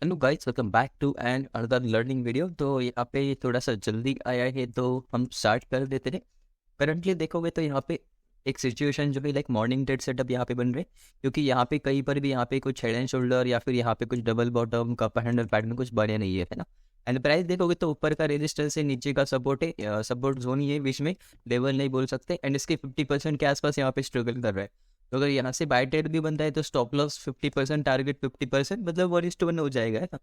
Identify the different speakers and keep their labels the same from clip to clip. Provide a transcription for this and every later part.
Speaker 1: Hello guys, welcome back to and another learning video. तो यहाँ पे थोड़ा सा जल्दी आया है तो हम स्टार्ट कर देते हैं। करंटली देखोगे तो यहाँ पे एक सिचुएशन जो है लाइक मॉर्निंग डेट सेटअप यहाँ पे बन रहे, क्योंकि यहाँ पे कहीं पर भी यहाँ पे कुछ हेड एंड शोल्डर या फिर यहाँ पे कुछ double bottom cup handle pattern कुछ बने नहीं है ना। एंड प्राइस देखोगे तो ऊपर का रेजिस्टेंस है, नीचे का सपोर्ट है, सपोर्ट जोन ही है, बीच में लेवल नहीं बोल सकते। एंड इसके 50% के आसपास यहाँ पे स्ट्रगल कर रहा है। तो अगर यहाँ से बाय ट्रेड भी बनता है तो स्टॉप लॉस 50%, टारगेट 50%, मतलब 1:1 हो जाएगा, है ना।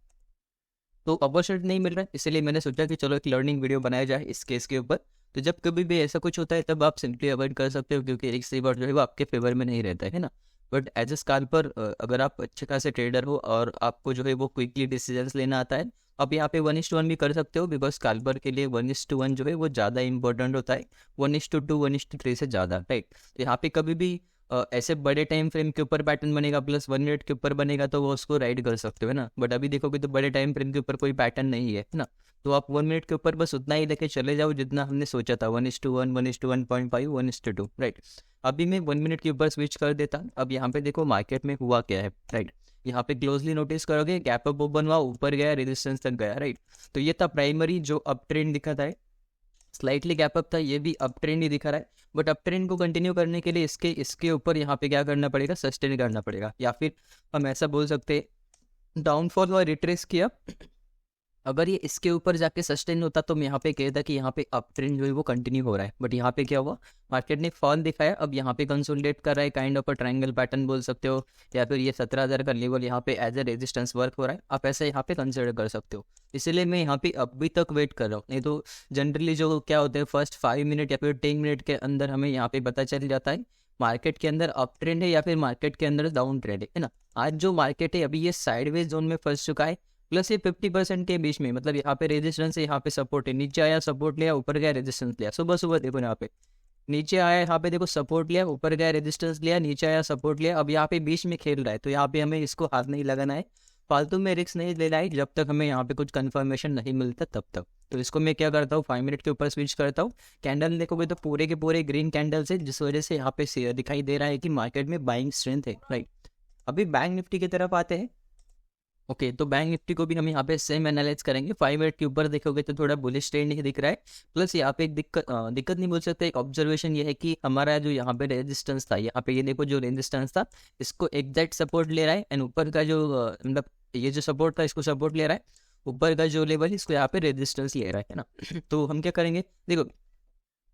Speaker 1: तो अपॉर्चुनिटी नहीं मिल रहा है, इसलिए मैंने सोचा कि चलो एक लर्निंग वीडियो बनाया जाए इस केस के ऊपर। तो जब कभी भी ऐसा कुछ होता है तब आप सिंपली अवॉइड कर सकते हो, क्योंकि एक सी बार जो है वो आपके फेवर में नहीं रहता है ना। बट एज ए स्कैल्पर, अगर आप अच्छे खासे ट्रेडर हो और आपको जो है वो क्विकली डिसीजंस लेना आता है, आप यहाँ पे 1:1 भी कर सकते हो, बिकॉज स्कैल्पर के लिए 1:1 जो है वो ज़्यादा इंपॉर्टेंट होता है, 1:2, 1:3 से ज़्यादा, राइट। तो यहाँ पे कभी भी ऐसे बड़े टाइम फ्रेम के ऊपर पैटर्न बनेगा प्लस 1 मिनट के ऊपर बनेगा तो वो उसको राइड कर सकते हो, है ना। बट अभी देखोगे तो बड़े टाइम फ्रेम के ऊपर कोई पैटर्न नहीं है ना। तो आप 1 मिनट के ऊपर बस उतना ही लेके चले जाओ जितना हमने सोचा था, 1:1, 1:1.5, 1:2, राइट। अभी मैं 1 मिनट के ऊपर स्विच कर देता। अब यहाँ पे देखो मार्केट में हुआ क्या है, राइट। यहाँ पे क्लोजली नोटिस करोगे, गैप अप ओपन हुआ, ऊपर गया, रेजिस्टेंस तक गया, राइट। तो ये था प्राइमरी जो अप ट्रेंड दिखाता है। स्लाइटली गैप अप था, ये भी अप ट्रेंड ही दिखा रहा है। बट अप ट्रेंड को कंटिन्यू करने के लिए इसके इसके ऊपर यहाँ पे क्या करना पड़ेगा, सस्टेन करना पड़ेगा, या फिर हम ऐसा बोल सकते हैं डाउनफॉल और रिट्रेस किया। अगर ये इसके ऊपर जाके सस्टेन होता तो मैं यहाँ पे कहता कि यहाँ पे अप ट्रेंड जो है वो कंटिन्यू हो रहा है। बट यहाँ पे क्या हुआ, मार्केट ने फॉल दिखाया, अब यहाँ पे कंसोलिडेट कर रहा है, kind of a triangle pattern बोल सकते हो, या फिर ये 17,000 का लेवल यहाँ पे एज ए रेजिस्टेंस वर्क हो रहा है, आप ऐसे यहाँ पे कंसिडर कर सकते हो। इसलिए मैं यहाँ पे अभी तक वेट कर रहा हूँ। नहीं तो जनरली जो क्या होता है, फर्स्ट 5 मिनट या फिर 10 मिनट के अंदर हमें यहाँ पे पता चल जाता है मार्केट के अंदर अप ट्रेंड है या फिर मार्केट के अंदर डाउन ट्रेंड है ना। आज जो मार्केट है अभी ये साइडवेज जोन में फंस चुका है, प्लस ये 50% के बीच में, मतलब यहाँ पे रेजिस्टेंस है, यहाँ पे सपोर्ट है, नीचे आया सपोर्ट लिया, ऊपर गया रेजिस्टेंस लिया। सुबह सुबह देखो यहाँ पे नीचे आया, यहाँ पे देखो सपोर्ट लिया, ऊपर गया रेजिस्टेंस लिया, नीचे आया सपोर्ट लिया, अब यहाँ पे बीच में खेल रहा है। तो यहाँ पे हमें इसको हाथ नहीं लगाना है, फालतू में रिस्क नहीं लेना है, जब तक हमें यहाँ पे कुछ कंफर्मेशन नहीं मिलता तब तक। तो इसको मैं क्या करता हूँ, 5 मिनट के ऊपर स्विच करता हूँ। कैंडल देखोगे तो पूरे के पूरे ग्रीन कैंडल्स है, जिस वजह से यहाँ पे दिखाई दे रहा है कि मार्केट में बाइंग स्ट्रेंथ है, राइट। अभी बैंक निफ्टी की तरफ आते हैं। ओके, तो बैंक निफ्टी को भी हम यहाँ पे सेम एनालाइज करेंगे। 5 मिनट के ऊपर देखोगे तो थोड़ा बुलिश ट्रेंड ही दिख रहा है। प्लस यहाँ पे एक दिक्कत नहीं बोल सकते, एक ऑब्जर्वेशन ये है कि हमारा जो यहाँ पे रेजिस्टेंस था, यहाँ पे ये देखो जो रेजिस्टेंस था इसको एग्जैक्ट सपोर्ट ले रहा है, एंड ऊपर का जो मतलब ये जो सपोर्ट था इसको सपोर्ट ले रहा है, ऊपर का जो लेवल है इसको यहाँ पे रेजिस्टेंस ले रहा है ना। तो हम क्या करेंगे, देखो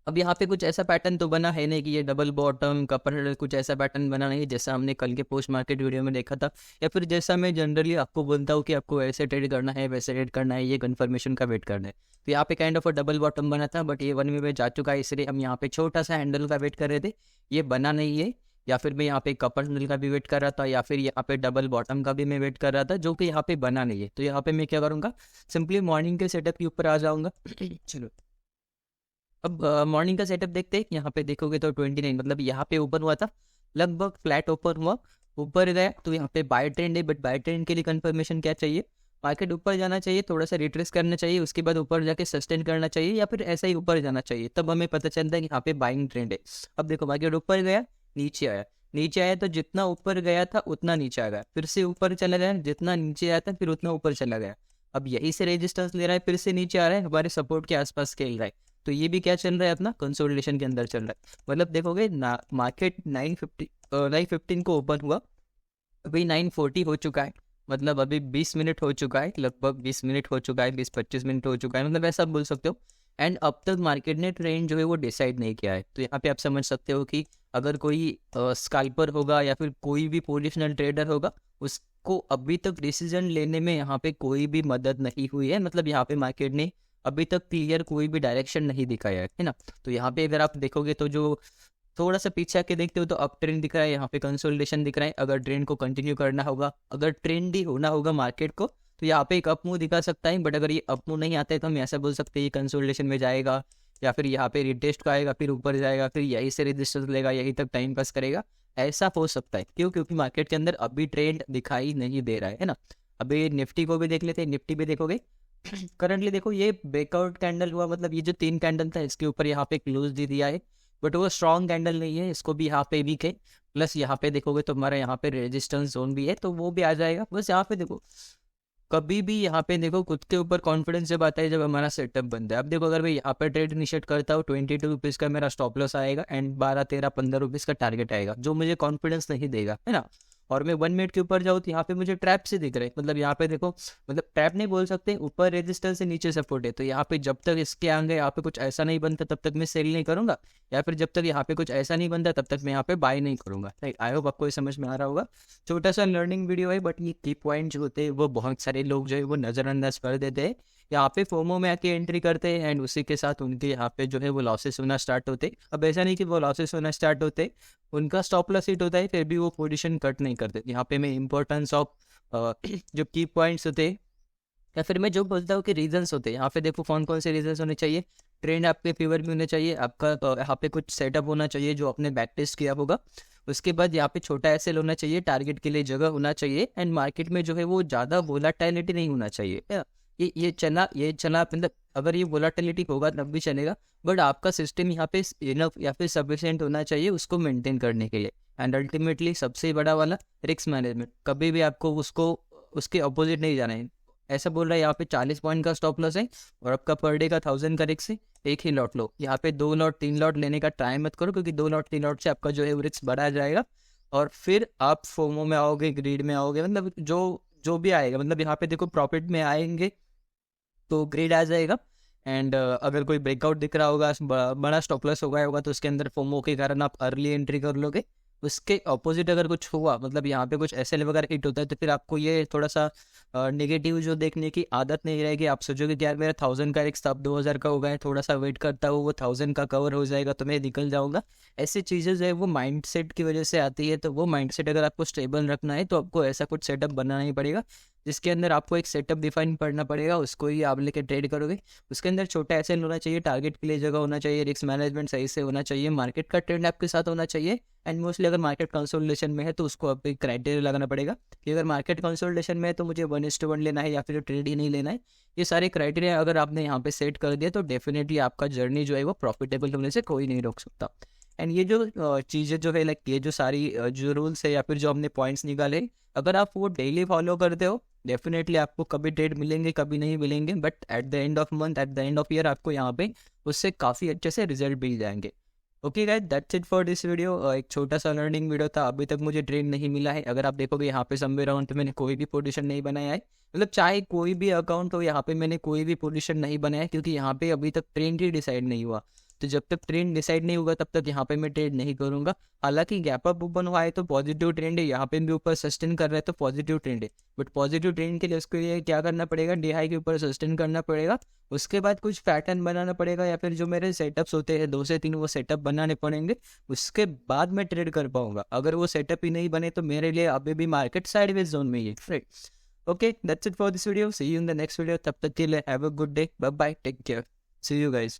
Speaker 1: अब यहाँ पे कुछ ऐसा पैटर्न तो बना है नहीं कि ये डबल बॉटम कपर, कुछ ऐसा पैटर्न बना नहीं जैसा हमने कल के पोस्ट मार्केट वीडियो में देखा था, या फिर जैसा मैं जनरली आपको बोलता हूँ कि आपको ऐसे ट्रेड करना है, वैसे ट्रेड करना है, ये कंफर्मेशन का वेट करना है। तो यहाँ पे kind of a double bottom बना था, बट ये 1 वे में जा चुका है, इसलिए हम यहाँ पे छोटा सा हैंडल का वेट कर रहे थे, ये बना नहीं है। या फिर मैं यहाँ पे कपर हैंडल का भी वेट कर रहा था, या फिर यहाँ पे डबल बॉटम का भी मैं वेट कर रहा था, जो कि यहाँ पे बना नहीं है। तो यहाँ पे मैं क्या करूँगा, सिंपली मॉर्निंग के सेटअप के ऊपर आ जाऊँगा। चलो अब मॉर्निंग का सेटअप देखते हैं। यहाँ पे देखोगे तो 29, मतलब यहाँ पे ओपन हुआ था, लगभग फ्लैट ओपन हुआ, ऊपर गया, तो यहाँ पे बाय ट्रेंड है। बट बाय ट्रेंड के लिए कंफर्मेशन क्या चाहिए, मार्केट ऊपर जाना चाहिए, थोड़ा सा रिट्रेस करना चाहिए, उसके बाद ऊपर जाके सस्टेन करना चाहिए, या फिर ऐसा ही ऊपर जाना चाहिए, तब हमें पता चलता है कि यहाँ पे बाइंग ट्रेंड है। अब देखो मार्केट ऊपर गया, नीचे आया, नीचे आया तो जितना ऊपर गया था उतना नीचे आ गया, फिर से ऊपर चला गया, जितना नीचे आया था फिर उतना ऊपर चला गया। अब यही से रेजिस्टेंस ले रहा है, फिर से नीचे आ रहा है, हमारे सपोर्ट के आसपास खेल रहा है। तो ये भी क्या चल रहा है, अपना कंसोलिडेशन के अंदर चल रहा है। मतलब देखोगे ना, मार्केट 9:15 को ओपन हुआ, अभी 9:40 हो चुका है, मतलब अभी 20 मिनट हो चुका है, लगभग 20 मिनट हो चुका है, 20-25 मिनट हो चुका है, मतलब ऐसा बोल सकते हो। एंड अब तक मार्केट ने ट्रेंड जो है वो डिसाइड नहीं किया है। तो यहाँ पे आप समझ सकते हो कि अगर कोई स्कैल्पर होगा या फिर कोई भी पोजिशनल ट्रेडर होगा, उसको अभी तक डिसीजन लेने में यहाँ पे कोई भी मदद नहीं हुई है। मतलब यहाँ पे मार्केट ने अभी तक क्लियर कोई भी डायरेक्शन नहीं दिखाया है ना। तो यहाँ पे अगर आप देखोगे तो जो थोड़ा सा पीछे आके देखते हो तो अप ट्रेंड दिख रहा है, यहाँ पे कंसोलिडेशन दिख रहा है। अगर ट्रेंड को कंटिन्यू करना होगा, अगर ट्रेंड ही होना होगा मार्केट को, तो यहाँ पे एक अप मूव दिखा सकता है। बट अगर ये अप मूव नहीं आता है तो हम ऐसा बोल सकते हैं ये कंसोलिडेशन में जाएगा, या फिर यहाँ पे रिटेस्ट का आएगा, फिर ऊपर जाएगा, फिर यहीं से रेजिस्टेंस लेगा, यहीं तक टाइम पास करेगा। ऐसा हो सकता है, क्यों, क्योंकि मार्केट के अंदर अभी ट्रेंड दिखाई नहीं दे रहा है ना। अभी निफ्टी को भी देख लेते हैं, निफ्टी भी देखोगे करंटली देखो ये ब्रेकआउट कैंडल हुआ, मतलब ये जो 3 कैंडल था इसके ऊपर यहाँ पे क्लोज दे दिया है, बट वो स्ट्रॉन्ग कैंडल नहीं है, इसको भी यहाँ पे वीक है। प्लस यहाँ पे देखोगे तो हमारा यहाँ पे रेजिस्टेंस जोन भी है, तो वो भी आ जाएगा। बस यहाँ पे देखो कभी भी यहाँ पे देखो खुद के ऊपर कॉन्फिडेंस जब आता है जब हमारा सेटअप बनता है। अब देखो अगर मैं यहाँ पे ट्रेड इनिशिएट करता हूँ 22 रुपीज़ का मेरा स्टॉप लॉस आएगा एंड 12, 13, 15 रुपीज़ का टारगेट आएगा जो मुझे कॉन्फिडेंस नहीं देगा, है ना। और मैं 1 मिनट के ऊपर जाऊँ तो यहाँ पे मुझे ट्रैप से दिख रहे हैं, मतलब यहाँ पे देखो, मतलब ट्रैप नहीं बोल सकते, ऊपर रेजिस्टेंस से नीचे सपोर्ट है, तो यहाँ पे जब तक इसके आगे यहाँ पे कुछ ऐसा नहीं बनता तब तक मैं सेल नहीं करूंगा, या फिर जब तक यहाँ पे कुछ ऐसा नहीं बनता तब तक मैं यहाँ पे बाय नहीं करूंगा। राइट, आई होप आपको ये समझ में आ रहा होगा। छोटा सा लर्निंग वीडियो है, बट ये की पॉइंट जो होते हैं वो बहुत सारे लोग जो है वो नज़रअंदाज कर देते हैं। यहाँ पे फोमो में आके एंट्री करते हैं एंड उसी के साथ उनके यहाँ पे जो है वो लॉसेस होना स्टार्ट होते। अब ऐसा नहीं कि वो लॉसेस होना स्टार्ट होते, उनका स्टॉप लॉस हिट होता है फिर भी वो पोजीशन कट नहीं करते। यहाँ पे मैं इंपॉर्टेंस ऑफ जो की पॉइंट्स होते हैं या फिर मैं जो बोलता हूँ कि रीजंस होते हैं, यहाँ पे देखो कौन कौन से रीजंस होने चाहिए। ट्रेंड आपके फेवर में होने चाहिए, आपका यहाँ पे कुछ सेटअप होना चाहिए जो आपने बैक टेस्ट किया होगा। उसके बाद यहाँ पे छोटा एसएल होना चाहिए, टारगेट के लिए जगह होना चाहिए एंड मार्केट में जो है वो ज़्यादा वोलाटिलिटी नहीं होना चाहिए। ये चला मतलब अगर ये वोलाटिलिटी होगा तब भी चलेगा, बट आपका सिस्टम यहाँ पे इनफ या फिर सफिशिएंट होना चाहिए उसको मेंटेन करने के लिए। एंड अल्टीमेटली सबसे बड़ा वाला रिस्क मैनेजमेंट, कभी भी आपको उसको उसके अपोजिट नहीं जाना है। ऐसा बोल रहा है यहाँ पे 40 पॉइंट का स्टॉप लॉस है और आपका पर डे का 1000 का रिस्क है, एक ही लॉट लो। यहाँ पे 2 लॉट 3 लॉट लेने का ट्राई मत करो, क्योंकि 2 लॉट 3 लॉट से आपका जो है वो रिस्क बढ़ा जाएगा और फिर आप फोमो में आओगे, ग्रीड में आओगे, मतलब जो भी आएगा। मतलब यहाँ पे देखो प्रॉफिट में आएंगे तो ग्रेड आ जाएगा एंड अगर कोई ब्रेकआउट दिख रहा होगा, बड़ा स्टॉप लॉस हो गया होगा, तो उसके अंदर फोमो के कारण आप अर्ली एंट्री कर लोगे। उसके ऑपोजिट अगर कुछ हुआ, मतलब यहाँ पे कुछ एसएल वगैरह हिट होता है, तो फिर आपको ये थोड़ा सा नेगेटिव जो देखने की आदत नहीं रहेगी। आप सोचोगे कि यार मेरा 1000 का रिस्क अब 2000 का हो गया है, थोड़ा सा वेट करता हूँ, वो 1000 का कवर हो जाएगा तो मैं निकल जाऊँगा। ऐसी चीज़ें जो है वो माइंडसेट की वजह से आती है। तो वो माइंडसेट अगर आपको स्टेबल रखना है तो आपको ऐसा कुछ सेटअप बनाना ही पड़ेगा, जिसके अंदर आपको एक सेटअप डिफाइन करना पड़ेगा, उसको ही आप लेके ट्रेड करोगे। उसके अंदर छोटा एसएल होना चाहिए, टारगेट के लिए जगह होना चाहिए, रिस्क मैनेजमेंट सही से होना चाहिए, मार्केट का ट्रेंड आपके साथ होना चाहिए एंड मोस्टली अगर मार्केट कंसोलिडेशन में है तो उसको आप एक क्राइटेरिया लगाना पड़ेगा कि अगर मार्केट कंसोलिडेशन में है तो मुझे 1:1 लेना है या फिर ट्रेड ही नहीं लेना है। ये सारे क्राइटेरिया अगर आपने यहाँ पे सेट कर दिया तो डेफिनेटली आपका जर्नी जो है वो प्रॉफिटेबल होने से कोई नहीं रोक सकता। एंड ये जो चीज़ें जो है लाइक ये जो सारी जो रूल्स है या फिर जो हमने पॉइंट्स निकाले, अगर आप वो डेली फॉलो करते हो डेफिनेटली आपको कभी ट्रेड मिलेंगे कभी नहीं मिलेंगे, but at the end of month, at the end of year आपको यहाँ पे उससे काफ़ी अच्छे से रिजल्ट मिल जाएंगे। Okay guys, that's it for this video. एक छोटा सा लर्निंग वीडियो था। अभी तक मुझे ट्रेड नहीं मिला है। अगर आप देखोगे यहाँ पे समवेयर अराउंड तो मैंने कोई भी पोजीशन नहीं बनाया है, मतलब चाहे कोई भी अकाउंट हो यहाँ पे मैंने कोई भी पोजीशन नहीं बनाया, क्योंकि यहाँ पे अभी तक ट्रेंड ही डिसाइड नहीं हुआ। तो जब तक ट्रेंड डिसाइड नहीं होगा तब तक यहाँ पे मैं ट्रेड नहीं करूंगा। हालांकि गैप अप ओपन हुआ है तो पॉजिटिव ट्रेंड है, यहाँ पे भी ऊपर सस्टेन कर रहा है तो पॉजिटिव ट्रेंड है, बट पॉजिटिव ट्रेंड के लिए उसके लिए क्या करना पड़ेगा, डी हाई के ऊपर सस्टेन करना पड़ेगा, उसके बाद कुछ पैटर्न बनाना पड़ेगा या फिर जो मेरे सेटअप्स होते हैं 2 से 3 वो सेटअप बनाने पड़ेंगे, उसके बाद मैं ट्रेड कर पाऊंगा। अगर वो सेटअप ही नहीं बने तो मेरे लिए अभी भी मार्केट साइडवेज जोन में ही है। Right, okay, that's it for this video, see you in the next video. तब तक के लिए have a good day, bye bye, take care, see you guys.